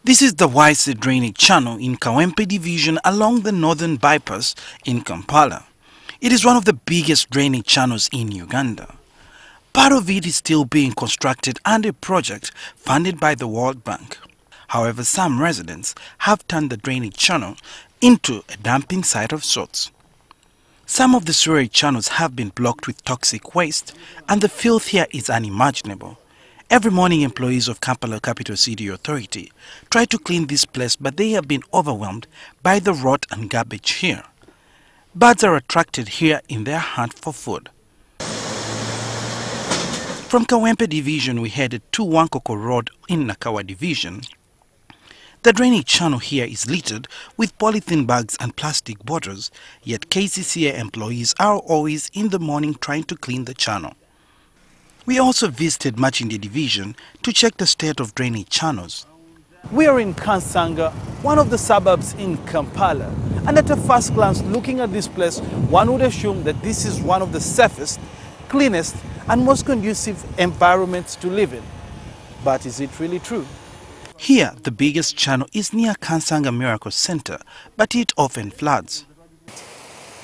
This is the Waise drainage channel in Kawempe division along the northern bypass in Kampala. It is one of the biggest drainage channels in Uganda. Part of it is still being constructed under a project funded by the World Bank. However, some residents have turned the drainage channel into a dumping site of sorts. Some of the sewerage channels have been blocked with toxic waste, and the filth here is unimaginable. Every morning, employees of Kampala Capital City Authority try to clean this place, but they have been overwhelmed by the rot and garbage here. Birds are attracted here in their hunt for food. From Kawempe division, we headed to Wankoko Road in Nakawa division. The drainage channel here is littered with polythene bags and plastic bottles, yet KCCA employees are always in the morning trying to clean the channel. We also visited Machindi division to check the state of drainage channels. We are in Kansanga, one of the suburbs in Kampala, and at a first glance looking at this place, one would assume that this is one of the safest, cleanest and most conducive environments to live in. But is it really true? Here, the biggest channel is near Kansanga Miracle Center, but it often floods.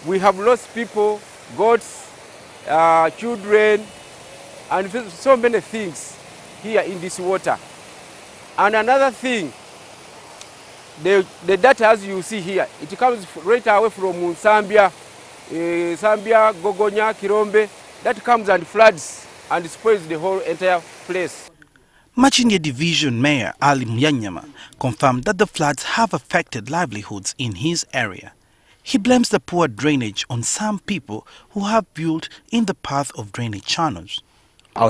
We have lost people, goats, children, and so many things here in this water. And another thing, the data as you see here, it comes right away from Zambia, Gogonya, Kirombe, that comes and floods and spoils the whole entire place. Machindi Division Mayor Ali Muyanyama confirmed that the floods have affected livelihoods in his area. He blames the poor drainage on some people who have built in the path of drainage channels.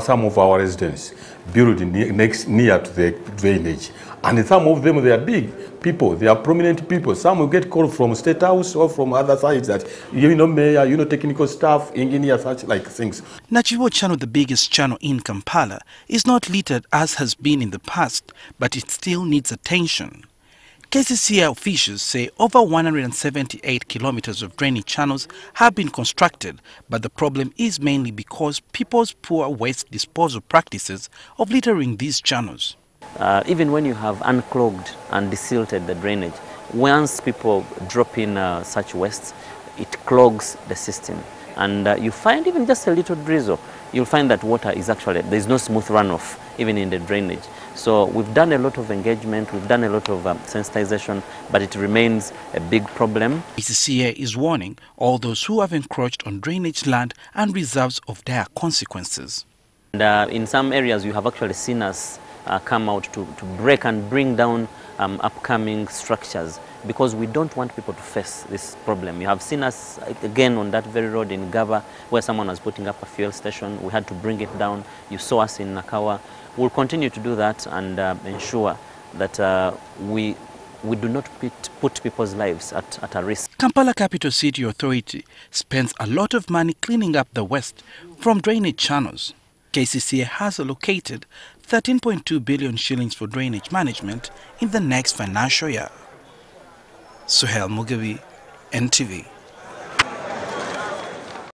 Some of our residents build near to the drainage, and some of them, they are big people, they are prominent people. Some will get called from State House or from other sides that, mayor, technical staff, engineers, such like things. Nachivo Channel, the biggest channel in Kampala, is not littered as has been in the past, but it still needs attention. KCCA officials say over 178 kilometers of drainage channels have been constructed, but the problem is mainly because people's poor waste disposal practices of littering these channels. Even when you have unclogged and desilted the drainage, once people drop in such waste, it clogs the system. And you find even just a little drizzle, you'll find that water is actually, there's no smooth runoff even in the drainage. So we've done a lot of engagement, we've done a lot of sensitization, but it remains a big problem. KCCA is warning all those who have encroached on drainage land and reserves of dire consequences. And in some areas you have actually seen us come out to break and bring down upcoming structures, because we don't want people to face this problem. You have seen us again on that very road in Gava where someone was putting up a fuel station. We had to bring it down. You saw us in Nakawa. We'll continue to do that and ensure that we do not put people's lives at a risk. Kampala Capital City Authority spends a lot of money cleaning up the waste from drainage channels. KCCA has allocated 13.2 billion shillings for drainage management in the next financial year. Suhail Mugabe, NTV.